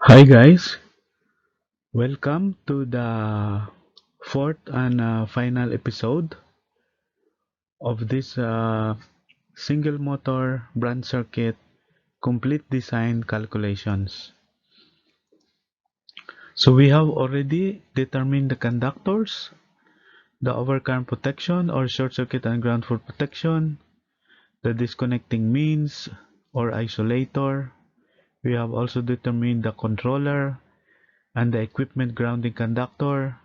Hi guys, welcome to the fourth and final episode of this single motor branch circuit complete design calculations. So we have already determined the conductors, the overcurrent protection or short circuit and ground fault protection, the disconnecting means or isolator. We have also determined the controller and the equipment grounding conductor.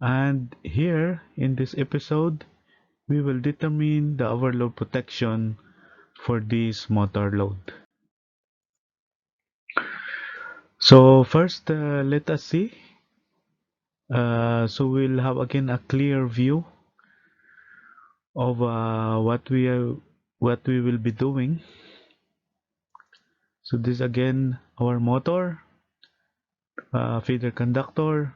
And here in this episode, we will determine the overload protection for this motor load. So first, let us see. So we'll have again a clear view of what we will be doing. So this again our motor, feeder conductor,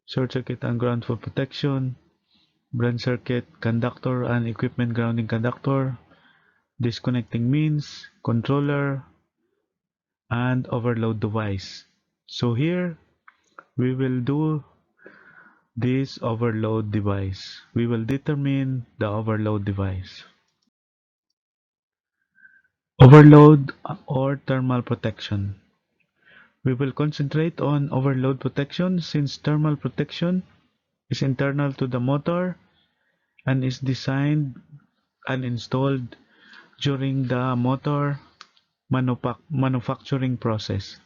short circuit and ground fault protection, branch circuit conductor and equipment grounding conductor, disconnecting means, controller, and overload device. So here we will do this overload device. We will determine the overload device. Overload or thermal protection. We will concentrate on overload protection since thermal protection is internal to the motor and is designed and installed during the motor manufacturing process.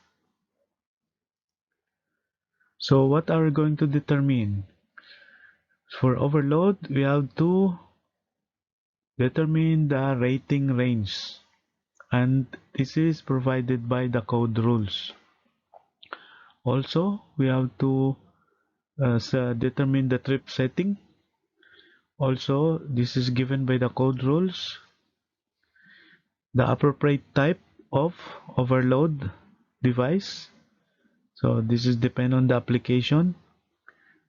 So what are we going to determine? For overload, we have to determine the rating range, and this is provided by the code rules. Also, we have to determine the trip setting. Also, this is given by the code rules. The appropriate type of overload device. So this is depend on the application.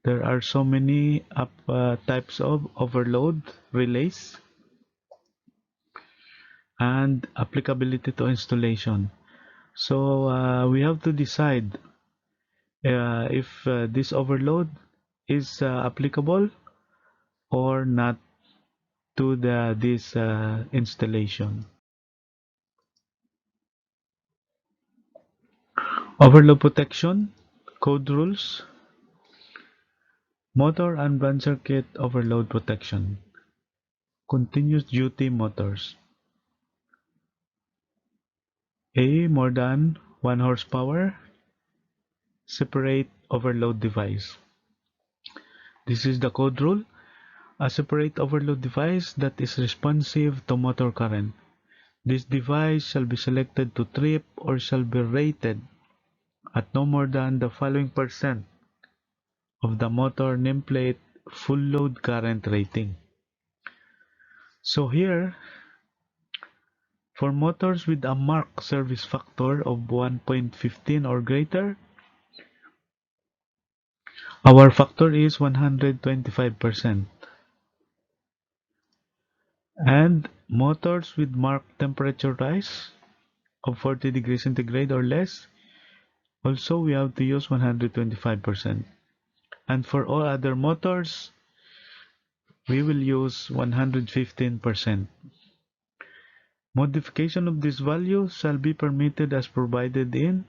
There are so many types of overload relays and applicability to installation. So we have to decide if this overload is applicable or not to this installation. Overload protection code rules. Motor and branch circuit overload protection. Continuous duty motors. A more than 1 horsepower. Separate overload device. This is the code rule. A separate overload device that is responsive to motor current. This device shall be selected to trip or shall be rated at no more than the following percent of the motor nameplate full load current rating. So here, for motors with a marked service factor of 1.15 or greater, our factor is 125%. And motors with marked temperature rise of 40 degrees centigrade or less, also we have to use 125%. And for all other motors, we will use 115%. Modification of this value shall be permitted as provided in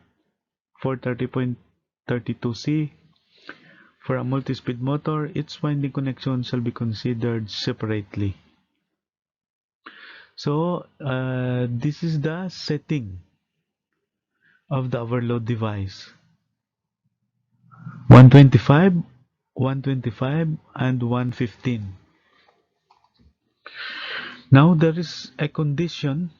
430.32c. For a multi-speed motor, its winding connection shall be considered separately. So this is the setting of the overload device. 125, 125, and 115. Now there is a condition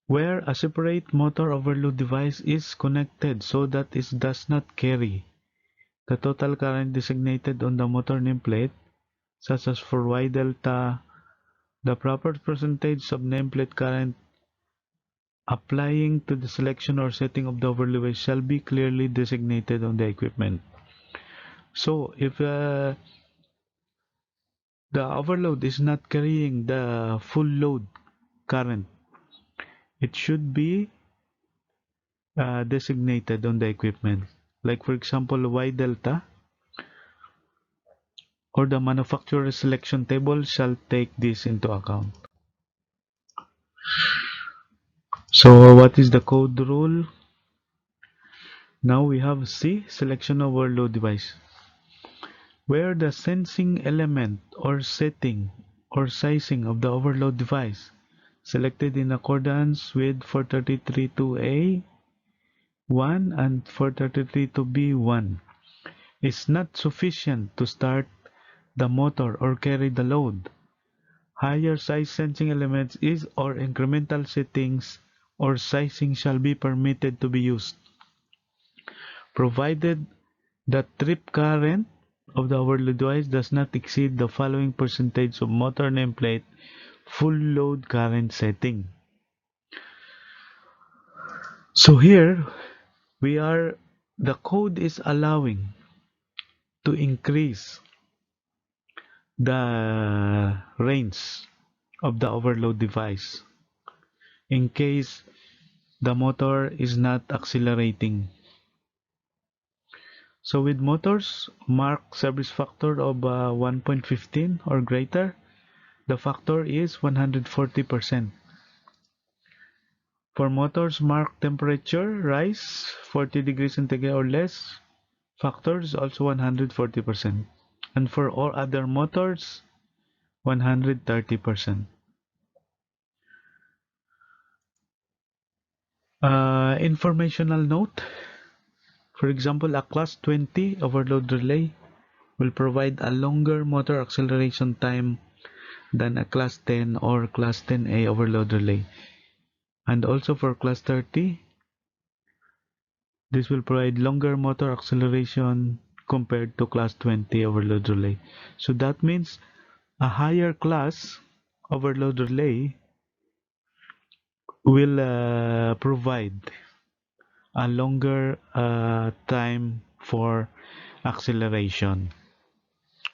where a separate motor overload device is connected so that it does not carry the total current designated on the motor nameplate, such as for Y delta, the proper percentage of nameplate current applying to the selection or setting of the overload device shall be clearly designated on the equipment. So if the overload is not carrying the full load current, it should be designated on the equipment. Like for example, Y delta or the manufacturer selection table shall take this into account. So what is the code rule? Now we have C, selection overload device, where the sensing element or setting or sizing of the overload device selected in accordance with 433-2A 1 and 433-2B1 is not sufficient to start the motor or carry the load. Higher size sensing elements is or incremental settings or sizing shall be permitted to be used, provided the trip current of the overload device does not exceed the following percentage of motor nameplate full load current setting. So here the code is allowing to increase the range of the overload device in case the motor is not accelerating. So with motors marked service factor of 1.15 or greater, the factor is 140%. For motors marked temperature rise 40 degrees centigrade or less, factor is also 140%. And for all other motors, 130%. Informational note. For example, a class 20 overload relay will provide a longer motor acceleration time than a class 10 or class 10A overload relay. And also for class 30, this will provide longer motor acceleration compared to class 20 overload relay. So that means a higher class overload relay will provide a longer time for acceleration.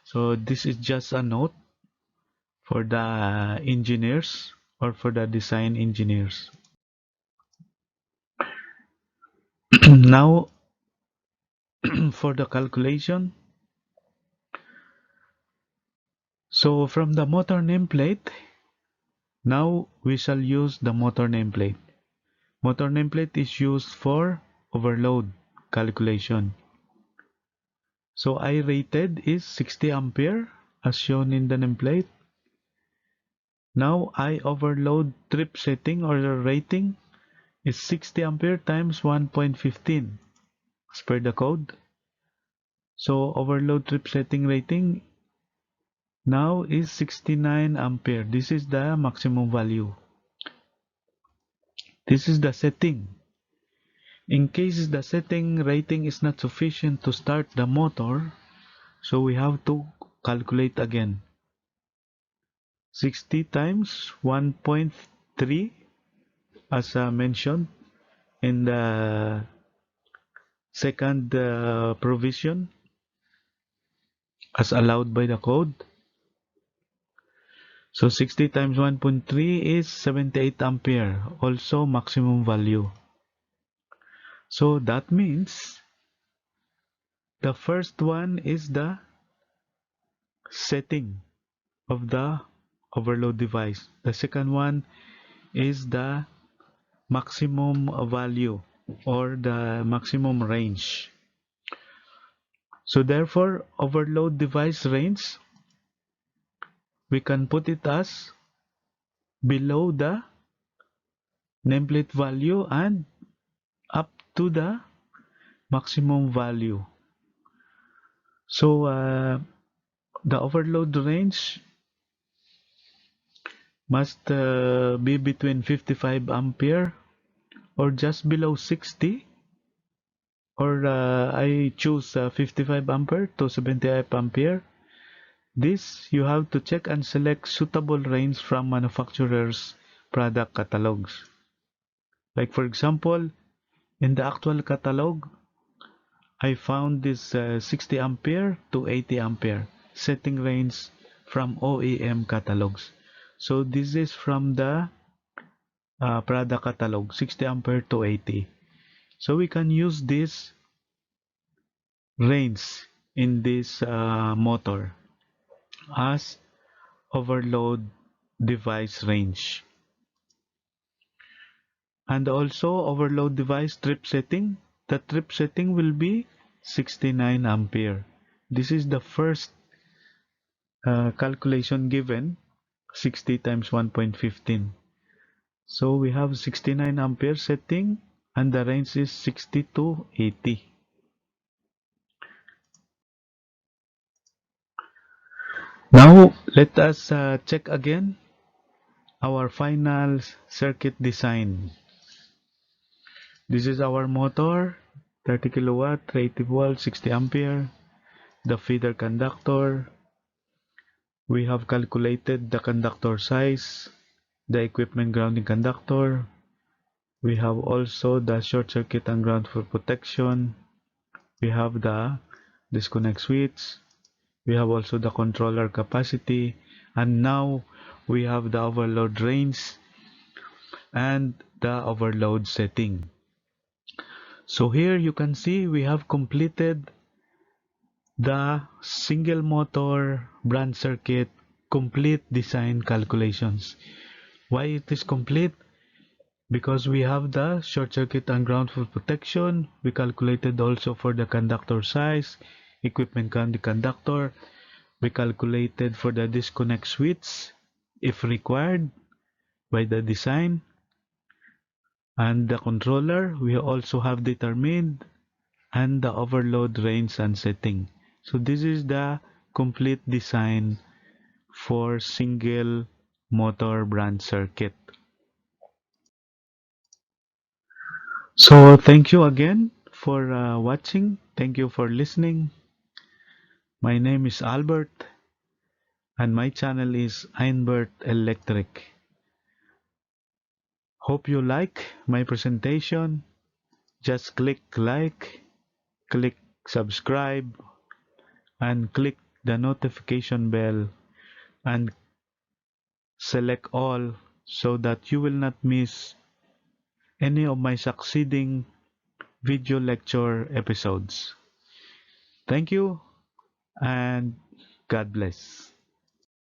So this is just a note for the engineers or for the design engineers. Now for the calculation, so from the motor nameplate, now we shall use the motor nameplate. Motor nameplate is used for overload calculation. So I rated is 60 ampere as shown in the nameplate. Now I overload trip setting or rating is 60 ampere times 1.15 as per the code. So overload trip setting rating now is 69 ampere. This is the maximum value. This is the setting. In case the setting rating is not sufficient to start the motor, so we have to calculate again. 60 times 1.3 as mentioned in the second provision as allowed by the code. So 60 times 1.3 is 78 ampere, also maximum value. So that means the first one is the setting of the overload device. The second one is the maximum value or the maximum range. So therefore, overload device range, we can put it as below the nameplate value and up to the maximum value. So the overload range must be between 55 ampere or just below 60, or I choose 55 ampere to 75 ampere. This you have to check and select suitable range from manufacturers' product catalogs. Like for example, in the actual catalog, I found this 60 ampere to 80 ampere setting range from OEM catalogs. So this is from the product catalog, 60 ampere to 80. So we can use this range in this motor as overload device range. And also overload device trip setting. The trip setting will be 69 ampere. This is the first calculation given, 60 times 1.15. So we have 69 ampere setting and the range is 60 to 80. Now let us check again our final circuit design. This is our motor, 30 kilowatt, 80 volt, 60 ampere. The feeder conductor. We have calculated the conductor size, the equipment grounding conductor. We have also the short circuit and ground for protection. We have the disconnect switch. We have also the controller capacity. And now we have the overload range and the overload setting. So here you can see we have completed the single motor branch circuit complete design calculations. Why it is complete? Because we have the short circuit and ground for protection. We calculated also for the conductor size, equipment conductor. We calculated for the disconnect switch if required by the design. And the controller we also have determined, and the overload range and setting. So this is the complete design for single motor branch circuit. So thank you again for watching. Thank you for listening. My name is Albert and my channel is Einbert Electric. Hope you like my presentation. Just click like, click subscribe, and click the notification bell and select all so that you will not miss any of my succeeding video lecture episodes. Thank you and God bless.